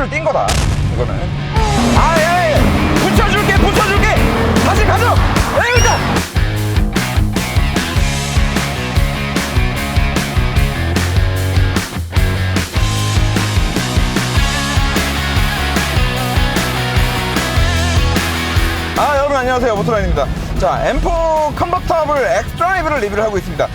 고추를 띈 거다 이거는. 아예 붙여줄게 다시 가져. 일단 여러분 안녕하세요, 모토라인입니다. 자, M4 컨버터블 X드라이브를 리뷰를 하고 있습니다.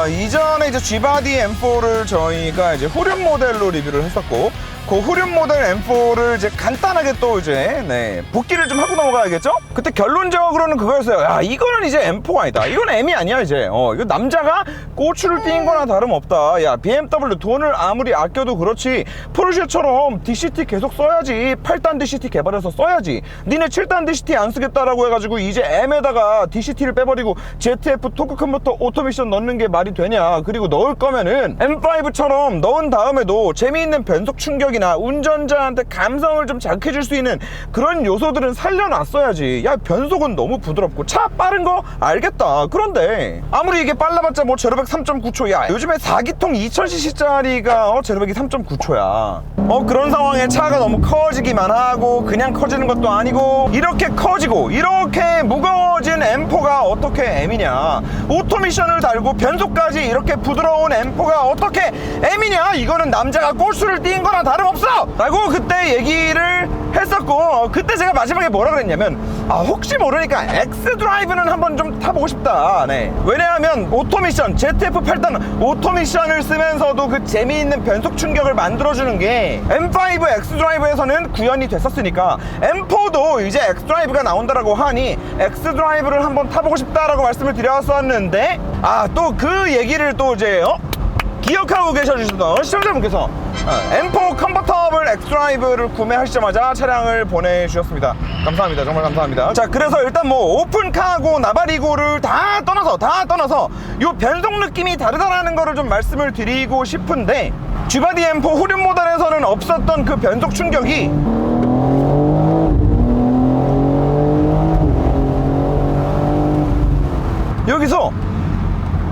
이전에 이제 G바디 M4를 저희가 이제 후륜 모델로 리뷰를 했었고, 그 후륜 모델 M4를 이제 간단하게 또 이제 복기를 좀 하고 넘어가야겠죠? 그때 결론적으로는 그거였어요. 야, 이거는 이제 M4가 아니다. 이건 M이 아니야 이제. 이거 남자가 고추를 띈 거나 다름없다. 야, BMW 돈을 아무리 아껴도 그렇지 포르쉐처럼 DCT 계속 써야지. 8단 DCT 개발해서 써야지. 니네 7단 DCT 안 쓰겠다라고 해가지고 이제 M에다가 DCT를 빼버리고 ZF 토크 컨버터 오토미션 넣는 게 말이 되냐. 그리고 넣을 거면은 M5처럼 넣은 다음에도 재미있는 변속 충격이나 운전자한테 감성을 좀 자극해줄 수 있는 그런 요소들은 살려놨어야지. 야, 변속은 너무 부드럽고 차 빠른 거 알겠다. 그런데 아무리 이게 빨라봤자 뭐 제로백 3.9초. 야, 요즘에 4기통 2000cc짜리가 제로백이 3.9초야. 그런 상황에 차가 너무 커지기만 하고 그냥 커지는 것도 아니고 이렇게 커지고 이렇게 무거워진 M4가 어떻게 M이냐. 오토미션을 달고 변속까지 이렇게 부드러운 M4가 어떻게 M이냐. 이거는 남자가 고추를 띈 거나 다름없어 라고 그때 얘기를 했었고, 그때 제가 마지막에 뭐라 그랬냐면 혹시 모르니까 X드라이브는 한번 좀 타보고 싶다. 네. 왜냐하면 오토미션 ZF 8단 오토미션을 쓰면서도 그 재미있는 변속 충격을 만들어주는 게 M5 X드라이브에서는 구현이 됐었으니까 M4도 이제 X드라이브가 나온다라고 하니 X드라이브를 한번 타보고 싶다라고 말씀을 드렸었는데, 또 그 얘기를 또 이제 기억하고 계셔주시던 시청자분께서 M4 컨버터블 X드라이브를 구매하시자마자 차량을 보내주셨습니다. 감사합니다. 정말 감사합니다. 자, 그래서 일단 뭐 오픈카고 나발이고를 다 떠나서 요 변속 느낌이 다르다라는 거를 좀 말씀을 드리고 싶은데, G바디 M4 후륜 모델에서는 없었던 그 변속 충격이 여기서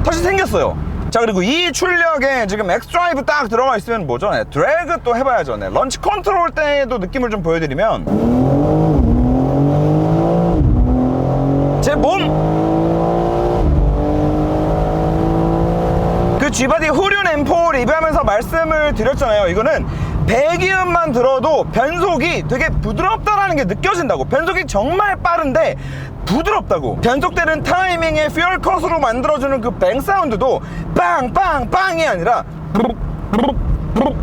다시 생겼어요. 자, 그리고 이 출력에 지금 X드라이브 딱 들어가 있으면 뭐죠? 드래그 또 해봐야죠. 런치 컨트롤 때도 느낌을 좀 보여드리면 제 몸 그 G바디 후륜 M4 리뷰하면서 말씀을 드렸잖아요. 이거는 배기음만 들어도 변속이 되게 부드럽다라는 게 느껴진다고. 변속이 정말 빠른데 부드럽다고. 변속되는 타이밍에 퓨얼 컷으로 만들어주는 그 뱅 사운드도 빵빵빵이 아니라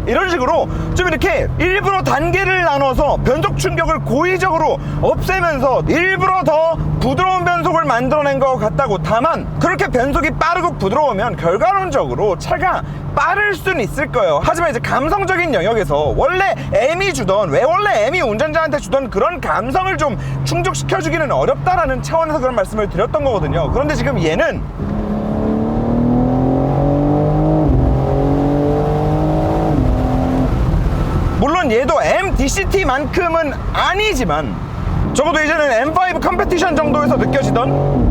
이런 식으로 좀 이렇게 일부러 단계를 나눠서 변속 충격을 고의적으로 없애면서 일부러 더 부드러운 변속을 만들어낸 것 같다고. 다만 그렇게 변속이 빠르고 부드러우면 결과론적으로 차가 빠를 수는 있을 거예요. 하지만 이제 감성적인 영역에서 원래 M이 주던, 왜 원래 M이 운전자한테 주던 그런 감성을 좀 충족시켜주기는 어렵다라는 차원에서 그런 말씀을 드렸던 거거든요. 그런데 지금 얘는 물론 얘도 MDCT만큼은 아니지만 적어도 이제는 M5 컴페티션 정도에서 느껴지던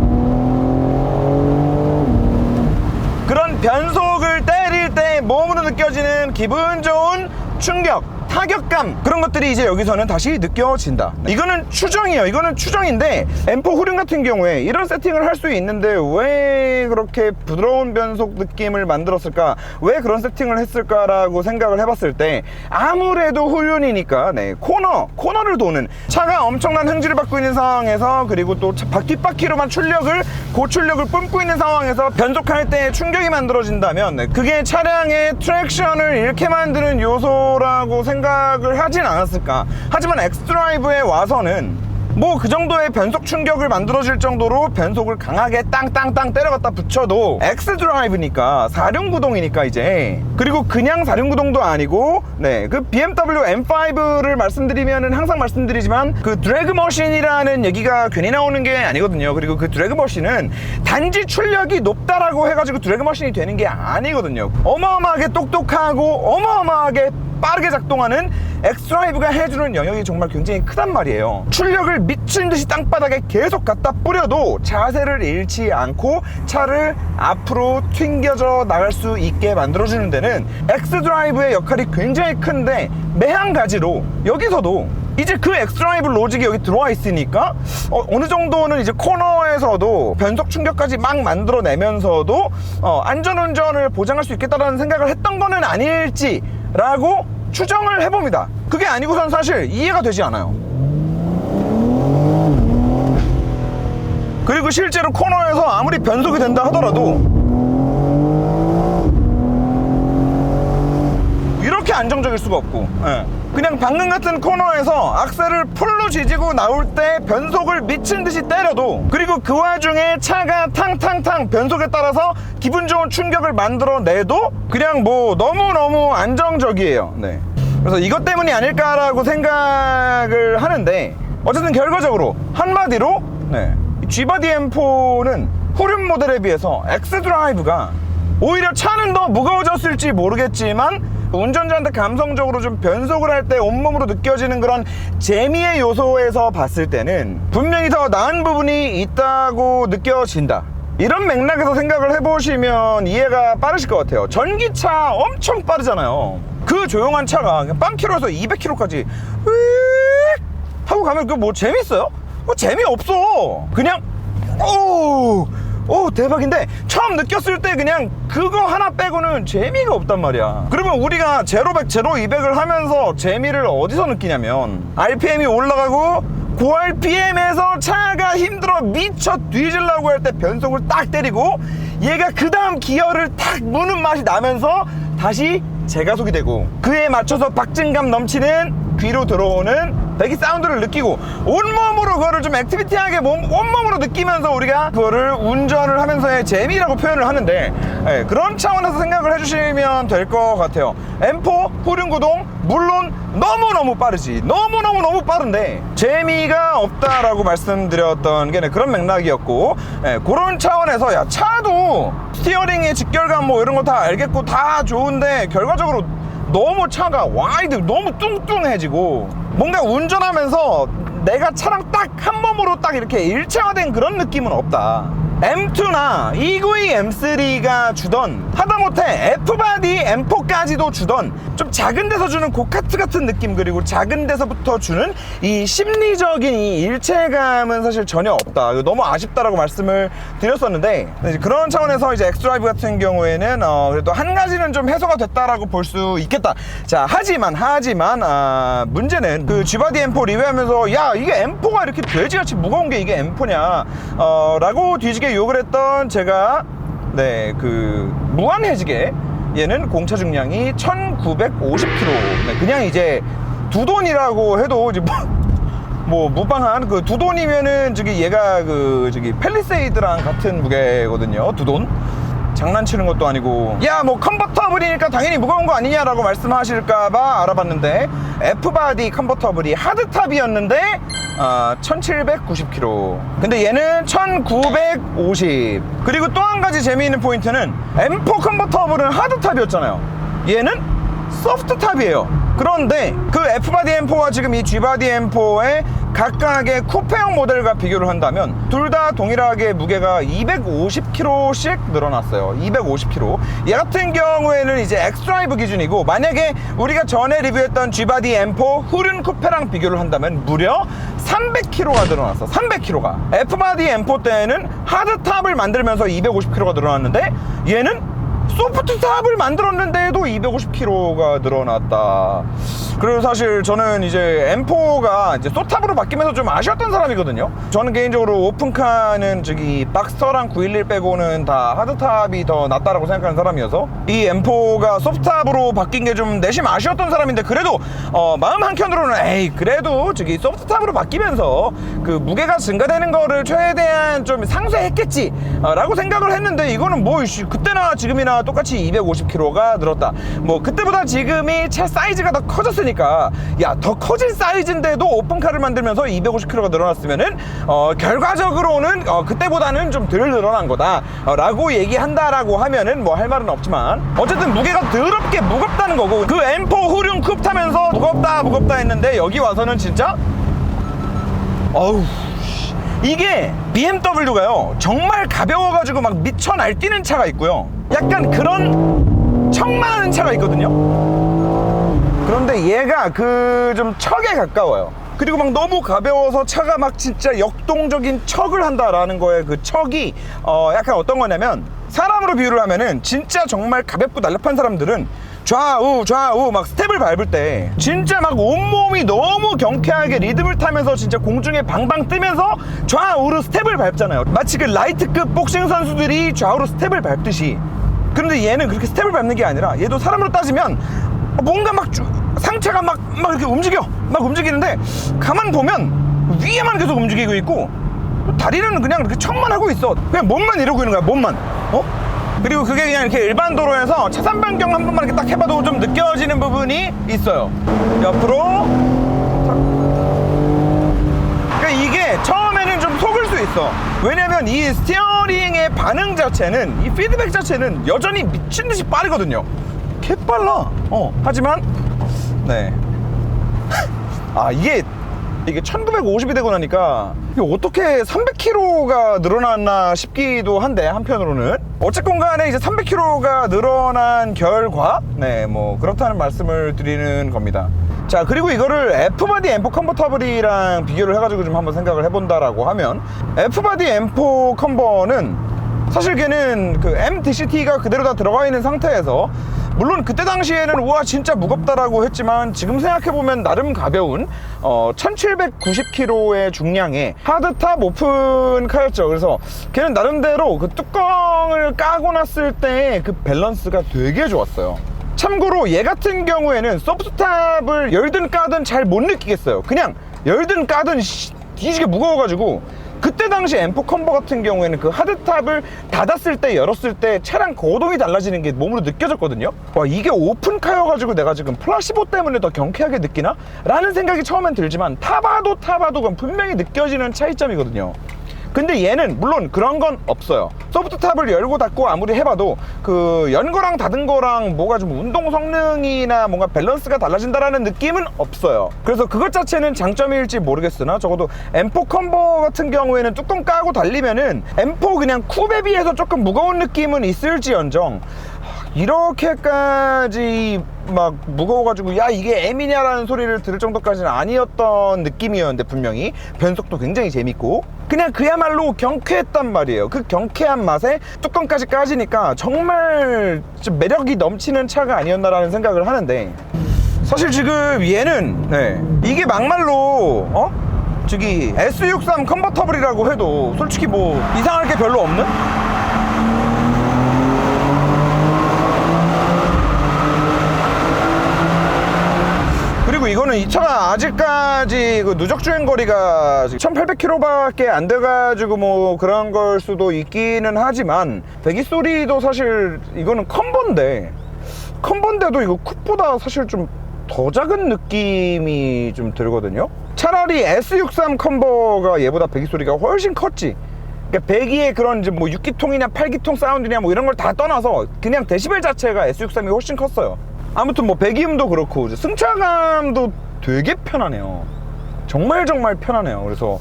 그런 변속을 때릴 때 몸으로 느껴지는 기분 좋은 충격, 타격감, 그런 것들이 이제 여기서는 다시 느껴진다. 이거는 추정이에요. 이거는 추정인데 M4 후륜 같은 경우에 이런 세팅을 할 수 있는데 왜 그렇게 부드러운 변속 느낌을 만들었을까, 왜 그런 세팅을 했을까라고 생각을 해봤을 때, 아무래도 후륜이니까 코너를 도는 차가 엄청난 흥지를 받고 있는 상황에서, 그리고 또 뒷바퀴로만 고출력을 뿜고 있는 상황에서 변속할 때 충격이 만들어진다면 그게 차량의 트랙션을 잃게 만드는 요소라고 생각을 하진 않았을까. 하지만 X드라이브에 와서는 뭐 그 정도의 변속 충격을 만들어질 정도로 변속을 강하게 땅땅땅 때려갖다 붙여도 X드라이브니까 4륜구동이니까 이제, 그리고 그냥 4륜구동도 아니고 그 BMW M5를 말씀드리면은 항상 말씀드리지만 그 드래그머신이라는 얘기가 괜히 나오는 게 아니거든요. 그리고 그 드래그머신은 단지 출력이 높다라고 해가지고 드래그머신이 되는 게 아니거든요. 어마어마하게 똑똑하고 어마어마하게 빠르게 작동하는 엑스드라이브가 해주는 영역이 정말 굉장히 크단 말이에요. 출력을 미친듯이 땅바닥에 계속 갖다 뿌려도 자세를 잃지 않고 차를 앞으로 튕겨져 나갈 수 있게 만들어주는 데는 엑스드라이브의 역할이 굉장히 큰데, 매한가지로 여기서도 이제 그 엑스드라이브 로직이 여기 들어와 있으니까 어느 정도는 이제 코너에서도 변속 충격까지 막 만들어내면서도 안전운전을 보장할 수 있겠다라는 생각을 했던 거는 아닐지라고 추정을 해봅니다. 그게 아니고선 사실 이해가 되지 않아요. 그리고 실제로 코너에서 아무리 변속이 된다 하더라도 이렇게 안정적일 수가 없고, 그냥 방금 같은 코너에서 악셀을 풀로 지지고 나올 때 변속을 미친듯이 때려도, 그리고 그 와중에 차가 탕탕탕 변속에 따라서 기분 좋은 충격을 만들어내도 그냥 뭐 너무너무 안정적이에요. 네. 그래서 이것 때문이 아닐까라고 생각을 하는데, 어쨌든 결과적으로 한마디로 G바디 M4는 후륜 모델에 비해서 엑스드라이브가 오히려 차는 더 무거워졌을지 모르겠지만 운전자한테 감성적으로 좀 변속을 할 때 온몸으로 느껴지는 그런 재미의 요소에서 봤을 때는 분명히 더 나은 부분이 있다고 느껴진다. 이런 맥락에서 생각을 해보시면 이해가 빠르실 것 같아요. 전기차 엄청 빠르잖아요. 그 조용한 차가 그냥 0km에서 200km까지 하고 가면 그 뭐 재밌어요? 뭐 재미없어. 그냥 오 대박인데, 처음 느꼈을 때 그냥 그거 하나 빼고는 재미가 없단 말이야. 그러면 우리가 제로 100, 제로 200을 하면서 재미를 어디서 느끼냐면, RPM이 올라가고 고RPM에서 차가 힘들어 미쳐 뒤질라고 할 때 변속을 딱 때리고 얘가 그 다음 기어를 탁 무는 맛이 나면서 다시 재가속이 되고, 그에 맞춰서 박진감 넘치는 귀로 들어오는 배기 사운드를 느끼고 온몸으로 그거를 좀 액티비티하게 온몸으로 느끼면서 우리가 그거를 운전을 하면서의 재미라고 표현을 하는데, 그런 차원에서 생각을 해주시면 될 것 같아요. M4 후륜구동 물론 너무너무 빠르지, 너무 빠른데 재미가 없다라고 말씀드렸던 게 그런 맥락이었고, 그런 차원에서 야, 차도 스티어링의 직결감 뭐 이런 거 다 알겠고 다 좋은데 결과적으로 너무 차가 와이드, 너무 뚱뚱해지고 뭔가 운전하면서 내가 차랑 딱 한 몸으로 딱 이렇게 일체화된 그런 느낌은 없다. M2나 292 M3가 주던, 하다못해 F바디 M4까지도 주던 좀 작은 데서 주는 고카트 같은 느낌, 그리고 작은 데서부터 주는 이 심리적인 이 일체감은 사실 전혀 없다. 너무 아쉽다라고 말씀을 드렸었는데, 그런 차원에서 이제 엑스드라이브 같은 경우에는 그래도 한 가지는 좀 해소가 됐다라고 볼 수 있겠다. 자, 하지만 문제는 그 G바디 M4 리뷰하면서 야, 이게 M4가 이렇게 돼지같이 무거운 게 이게 M4냐 라고 뒤지게 욕을 했던 제가, 그 무한해지게 얘는 공차 중량이 1950kg, 그냥 이제 두 돈이라고 해도 이제 뭐 무방한 그 두 돈이면은 얘가 팰리세이드랑 같은 무게거든요. 두 돈. 장난치는 것도 아니고, 야 뭐 컨버터블이니까 당연히 무거운 거 아니냐라고 말씀하실까봐 알아봤는데, F바디 컨버터블이 하드탑이었는데 1790kg, 근데 얘는 1950. 그리고 또 한 가지 재미있는 포인트는 M4 컨버터블은 하드탑이었잖아요. 얘는 소프트탑이에요. 그런데 그 F바디 M4와 지금 이 G바디 M4의 각각의 쿠페형 모델과 비교를 한다면 둘 다 동일하게 무게가 250kg씩 늘어났어요. 250kg. 얘 같은 경우에는 이제 엑스드라이브 기준이고, 만약에 우리가 전에 리뷰했던 G바디 M4 후륜 쿠페랑 비교를 한다면 무려 300kg가 늘어났어. 300kg가. F바디 M4 때는 하드탑을 만들면서 250kg가 늘어났는데, 얘는 소프트탑을 만들었는데도 250kg가 늘어났다. 그리고 사실 저는 이제 M4가 이제 소탑으로 바뀌면서 좀 아쉬웠던 사람이거든요. 저는 개인적으로 오픈카는 박스터랑 911 빼고는 다 하드탑이 더 낫다라고 생각하는 사람이어서 이 M4가 소프트탑으로 바뀐 게 좀 내심 아쉬웠던 사람인데, 그래도 마음 한켠으로는 그래도 소프트탑으로 바뀌면서 그 무게가 증가되는 거를 최대한 좀 상쇄했겠지 라고 생각을 했는데, 이거는 뭐 그때나 지금이나 M이나 똑같이 250kg가 늘었다. 뭐 그때보다 지금이 차 사이즈가 더 커졌으니까 야, 더 커진 사이즈인데도 오픈카를 만들면서 250kg가 늘어났으면은 결과적으로는 그때보다는 좀 덜 늘어난 거다 라고 얘기한다라고 하면은 뭐 할 말은 없지만, 어쨌든 무게가 더럽게 무겁다는 거고, 그 M4 후륜 쿱 타면서 무겁다 했는데 여기 와서는 진짜 어우, 이게 BMW가요 정말 가벼워가지고 막 미쳐 날뛰는 차가 있고요, 약간 그런 척만하는 차가 있거든요. 그런데 얘가 그 좀 척에 가까워요. 그리고 막 너무 가벼워서 차가 막 진짜 역동적인 척을 한다라는 거에 그 척이 약간 어떤 거냐면, 사람으로 비유를 하면은 진짜 정말 가볍고 날렵한 사람들은 좌우 막 스텝을 밟을 때 진짜 막 온몸이 너무 경쾌하게 리듬을 타면서 진짜 공중에 방방 뜨면서 좌우로 스텝을 밟잖아요. 마치 그 라이트급 복싱 선수들이 좌우로 스텝을 밟듯이. 그런데 얘는 그렇게 스텝을 밟는 게 아니라, 얘도 사람으로 따지면 뭔가 막 상체가 막 이렇게 움직이는데 가만 보면 위에만 계속 움직이고 있고, 다리는 그냥 이렇게 척만 하고 있어. 그냥 몸만 이러고 있는 거야, 몸만. 그리고 그게 그냥 이렇게 일반 도로에서 차선 변경 한 번만 이렇게 딱 해봐도 좀 느껴지는 부분이 있어요. 옆으로. 그러니까 이게 처음에는 좀 속을 수 있어. 왜냐면 이 스티어링의 반응 자체는, 이 피드백 자체는 여전히 미친듯이 빠르거든요. 개빨라. 하지만 네. 이게 1950이 되고 나니까 이게 어떻게 300kg가 늘어났나 싶기도 한데, 한편으로는 어쨌건 간에 이제 300kg가 늘어난 결과 뭐 그렇다는 말씀을 드리는 겁니다. 자, 그리고 이거를 F바디 M4 컨버터블이랑 비교를 해가지고 좀 한번 생각을 해본다라고 하면, F바디 M4 컨버는 사실 걔는 그 MDCT가 그대로 다 들어가 있는 상태에서, 물론 그때 당시에는 우와 진짜 무겁다라고 했지만, 지금 생각해보면 나름 가벼운 1790kg의 중량의 하드탑 오픈카였죠. 그래서 걔는 나름대로 그 뚜껑을 까고 났을 때 그 밸런스가 되게 좋았어요. 참고로 얘 같은 경우에는 소프트탑을 열든 까든 잘 못 느끼겠어요. 그냥 열든 까든 뒤지게 무거워가지고, 그때 당시 M4 컨버 같은 경우에는 그 하드탑을 닫았을 때 열었을 때 차량 거동이 달라지는 게 몸으로 느껴졌거든요. 와, 이게 오픈카여가지고 내가 지금 플라시보 때문에 더 경쾌하게 느끼나? 라는 생각이 처음엔 들지만, 타봐도 그건 분명히 느껴지는 차이점이거든요. 근데 얘는 물론 그런 건 없어요. 소프트탑을 열고 닫고 아무리 해봐도 그 연 거랑 닫은 거랑 뭐가 좀 운동 성능이나 뭔가 밸런스가 달라진다라는 느낌은 없어요. 그래서 그것 자체는 장점일지 모르겠으나, 적어도 M4 컨버 같은 경우에는 뚜껑 까고 달리면은 M4 그냥 쿱에 비해서 조금 무거운 느낌은 있을지언정, 이렇게까지 막 무거워가지고 야 이게 M이냐라는 소리를 들을 정도까지는 아니었던 느낌이었는데, 분명히 변속도 굉장히 재밌고 그냥 그야말로 경쾌했단 말이에요. 그 경쾌한 맛에 뚜껑까지 까지니까 정말 좀 매력이 넘치는 차가 아니었나라는 생각을 하는데, 사실 지금 얘는 이게 막말로 저기 S63 컨버터블이라고 해도 솔직히 뭐 이상할 게 별로 없는? 그리고 이거는 이 차가 아직까지 그 누적 주행 거리가 1800km밖에 안 돼가지고 뭐 그런 걸 수도 있기는 하지만, 배기 소리도 사실 이거는 컨버인데도 이거 쿱보다 사실 좀 더 작은 느낌이 좀 들거든요. 차라리 S63 컨버가 얘보다 배기 소리가 훨씬 컸지. 그러니까 배기의 그런 이제 뭐 6기통이냐 8기통 사운드냐 뭐 이런 걸 다 떠나서 그냥 데시벨 자체가 S63이 훨씬 컸어요. 아무튼 뭐 배기음도 그렇고 승차감도 되게 편하네요. 정말 편하네요. 그래서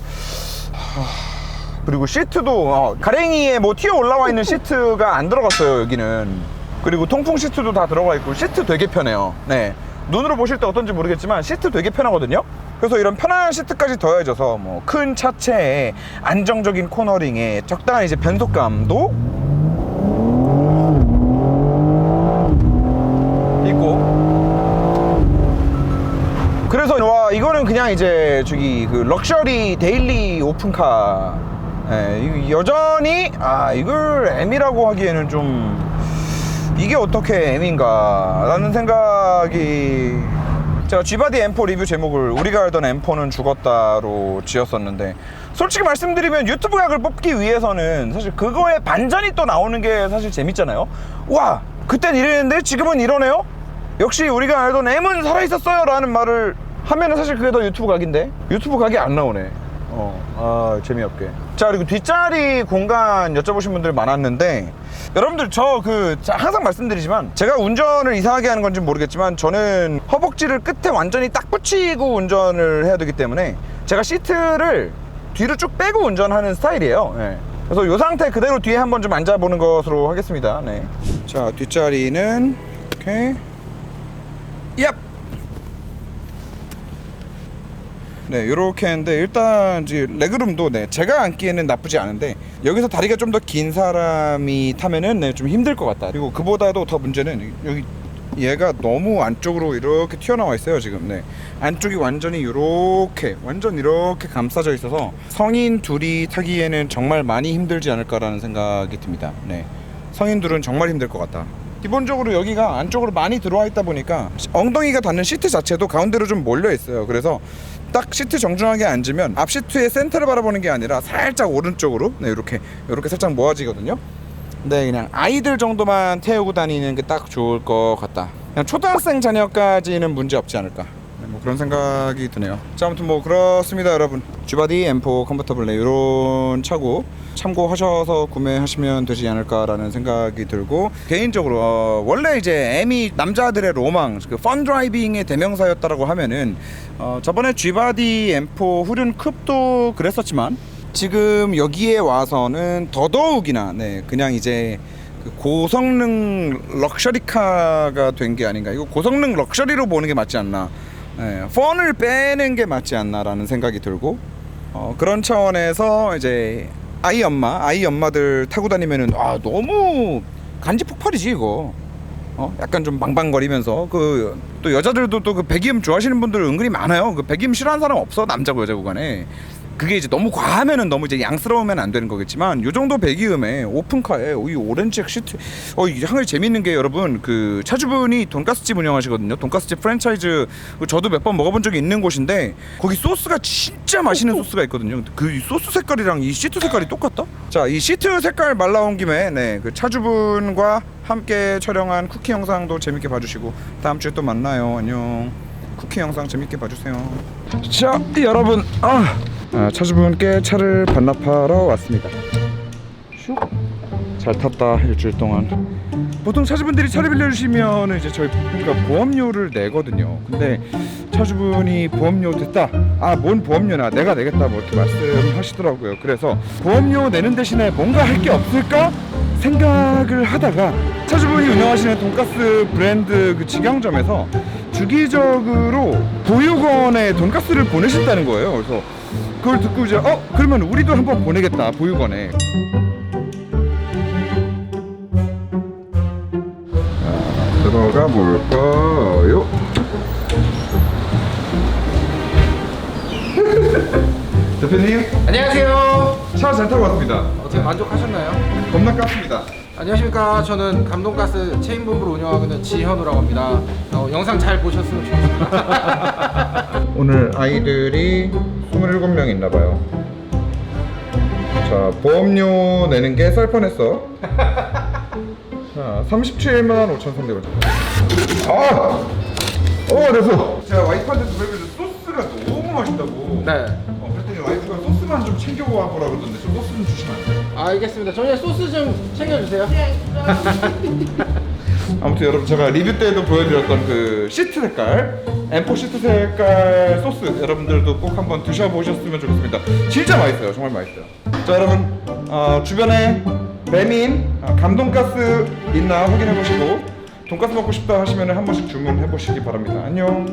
그리고 시트도 가랭이에 뭐 튀어 올라와 있는 시트가 안 들어갔어요, 여기는. 그리고 통풍 시트도 다 들어가 있고 시트 되게 편해요. 네, 눈으로 보실 때 어떤지 모르겠지만 시트 되게 편하거든요. 그래서 이런 편한 시트까지 더해져서 뭐 큰 차체에 안정적인 코너링에 적당한 이제 변속감도 있고, 그래서 와 이거는 그냥 이제 저기 그 럭셔리 데일리 오픈카. 여전히 이걸 M이라고 하기에는 좀 이게 어떻게 M인가 라는 생각이 제가 G바디 M4 리뷰 제목을 우리가 알던 M4는 죽었다로 지었었는데, 솔직히 말씀드리면 유튜브 각을 뽑기 위해서는 사실 그거에 반전이 또 나오는 게 사실 재밌잖아요. 와, 그땐 이랬는데 지금은 이러네요? 역시 우리가 알던 M은 살아있었어요 라는 말을 하면은 사실 그게 더 유튜브 각인데 유튜브 각이 안 나오네. 재미없게. 자, 그리고 뒷자리 공간 여쭤보신 분들 많았는데, 여러분들 항상 말씀드리지만, 제가 운전을 이상하게 하는 건지 모르겠지만 저는 허벅지를 끝에 완전히 딱 붙이고 운전을 해야 되기 때문에 제가 시트를 뒤로 쭉 빼고 운전하는 스타일이에요. 네. 그래서 이 상태 그대로 뒤에 한번 좀 앉아보는 것으로 하겠습니다. 네. 자, 뒷자리는 이렇게 얍! 네, 요렇게 했는데, 일단 이제 레그룸도 제가 앉기에는 나쁘지 않은데, 여기서 다리가 좀 더 긴 사람이 타면은 좀 힘들 것 같다. 그리고 그보다도 더 문제는 여기 얘가 너무 안쪽으로 이렇게 튀어나와 있어요 지금. 안쪽이 완전히 이렇게 감싸져 있어서 성인 둘이 타기에는 정말 많이 힘들지 않을까라는 생각이 듭니다. 성인 둘은 정말 힘들 것 같다. 기본적으로 여기가 안쪽으로 많이 들어와 있다 보니까 엉덩이가 닿는 시트 자체도 가운데로 좀 몰려 있어요. 그래서 딱 시트 정중하게 앉으면 앞 시트의 센터를 바라보는 게 아니라 살짝 오른쪽으로 이렇게 살짝 모아지거든요. 그냥 아이들 정도만 태우고 다니는 게 딱 좋을 것 같다. 그냥 초등학생 자녀까지는 문제 없지 않을까, 그런 생각이 드네요. 자, 아무튼 그렇습니다 여러분. G바디 M4 컨버터블 이런 차고 참고하셔서 구매하시면 되지 않을까라는 생각이 들고, 개인적으로 원래 이제 M이 남자들의 로망, 펀 드라이빙의 대명사였다라고 하면은 저번에 G바디 M4 후륜 쿱도 그랬었지만, 지금 여기에 와서는 더더욱이나 그냥 이제 고성능 럭셔리카가 된 게 아닌가. 이거 고성능 럭셔리로 보는 게 맞지 않나, 펀을 빼는 게 맞지 않나라는 생각이 들고, 그런 차원에서 이제 아이 엄마들 타고 다니면은 너무 간지 폭발이지 이거. 약간 좀 방방거리면서 또 여자들도 또 배기음 좋아하시는 분들 은근히 많아요. 배기음 싫어하는 사람 없어, 남자고 여자 구간에. 그게 이제 너무 과하면은 너무 이제 양스러우면 안 되는 거겠지만, 요 정도 배기음에 오픈카에 이 오렌지색 시트, 이 향이 재밌는 게, 여러분 차주분이 돈가스집 운영하시거든요. 돈가스집 프랜차이즈 저도 몇 번 먹어본 적이 있는 곳인데, 거기 소스가 진짜 맛있는 소스가 있거든요. 그 소스 색깔이랑 이 시트 색깔이 똑같다? 자, 이 시트 색깔 말 나온 김에 그 차주분과 함께 촬영한 쿠키 영상도 재밌게 봐주시고, 다음 주에 또 만나요. 안녕. 쿠키 영상 재밌게 봐주세요. 자, 여러분, 차주분께 차를 반납하러 왔습니다. 슉. 잘 탔다, 일주일 동안. 보통 차주분들이 차를 빌려주시면 이제 저희가 보험료를 내거든요. 근데 차주분이 보험료 됐다, 뭔 보험료나 내가 내겠다, 이렇게 말씀하시더라고요. 그래서 보험료 내는 대신에 뭔가 할 게 없을까 생각을 하다가, 차주분이 운영하시는 돈가스 브랜드 직영점에서 주기적으로 보육원에 돈가스를 보내신다는 거예요. 그래서 그걸 듣고 이제 그러면 우리도 한번 보내겠다, 보육원에. 들어가 볼까요? 대표님, 안녕하세요. 차 잘 타고 왔습니다. 어떻게 만족하셨나요? 겁나 깠습니다. 안녕하십니까. 저는 감동가스 체인본부를 운영하고 있는 지현우라고 합니다. 영상 잘 보셨으면 좋겠습니다. 오늘 아이들이 27명 있나봐요. 자, 보험료 내는 게 쌀 뻔했어. 자, 37만 5,300원. 됐어. 제가 와이프한테도 그랬는데 소스가 너무 맛있다고. 네. 그랬더니 와이프가 소스만 좀 챙겨와 보라 그러던데, 좀 소스 좀 주시면 안 돼요? 알겠습니다. 저희 소스 좀 챙겨주세요. 아무튼 여러분, 제가 리뷰 때도 보여드렸던 그 시트 색깔, M4 시트 색깔 소스, 여러분들도 꼭 한번 드셔보셨으면 좋겠습니다. 진짜 맛있어요. 정말 맛있어요. 자, 여러분, 주변에 메민 감돈가스 있나 확인해보시고, 돈가스 먹고 싶다 하시면 한 번씩 주문해보시기 바랍니다. 안녕.